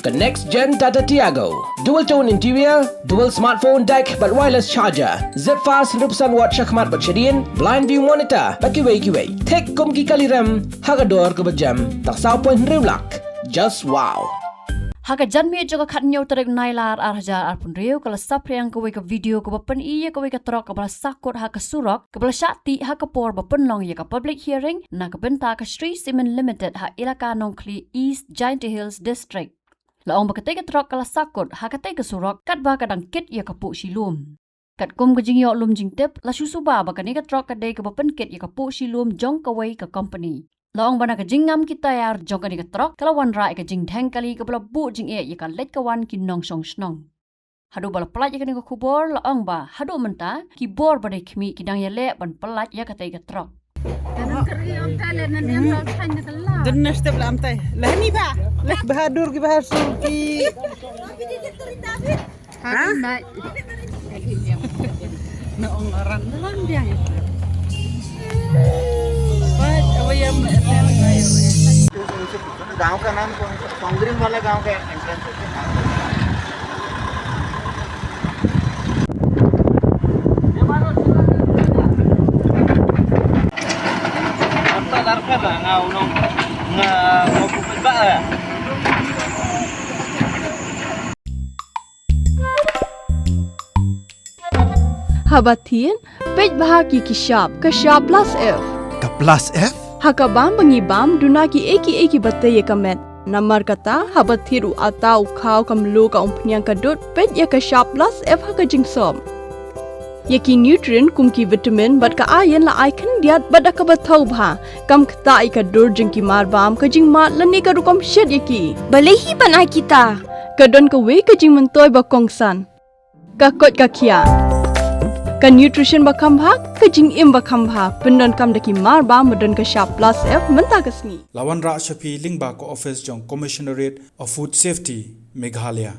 The next gen Tata Tiago. Dual tone interior, dual smartphone deck but wireless charger. Zip fast 100% watt syakmat bercedian, blind view monitor. Bagi way. Tek kum ki kali rem, hagador ke berjam. Tak sao pun riulak. Just wow. Haka janmi juga katnyo terek nailar arja arpun riu kalau sapriang kowe ke video ke bapen iya kowe ke Trok ke bala Sahkut haka Surok ke bala Shakti haka por bapen long ya ke public hearing na ke benta ke Sri Cement Limited ha ilaka Nongkleit East Giant Hills District. Laong bakatay ke Trok kala Sahkut hakatay ke Surok kat ba kadang kit ya ke pu silum. Kat kum ke jingyo lum jing tip la susuba bakani ke Trok kadai ke bapen kit ya ke pu silum jong kawai ke company. Laong bana ke jingam kita yar jong kani ke Trok kala wan rai ke jing thang kali ke bala bu jing ya ka let ke wan ki nong song snong. Hadu bala pelat ya kani ke kubor laong ba hadu menta ki bor badai khmi ki dang ya le ban pelat ya katay ke Trok. Dengar step lah amtai. Lah ni ba? Lah bahadur ki bahasur ki. Ha? Na orang dalam dia. Baik, अब ये गांव का नाम कौन सा कांग्रेस वाला गांव का एंट्रेंस है apa darkar lah ngau puput ba Habatin, pej bahagi kishab plus F. Ka plus F? Hakabam bangibam dunaki eki batay kamet. Namar kata habathiru atau kau kamlu ka umpnyang kadut pej ya kishab plus F haka jingsom. Yaki nutrient kumki vitamin bat ka ayan la icon diat bat ka bathau bha kam kta ka dur jingki marbam ka jing mat lani ka rukom shed yaki. Balehi banai kita. Kadon ka we ka jing mentoy ba kongsan. Ka kot ka kia. Ka nutrition bakam bhag ka jing im bakam bhag pendon kam daki mar ba modon ka sharp plus F menta kasni Lawan Ra Shafi Lingba ko office jong Commissionerate of Food Safety Meghalaya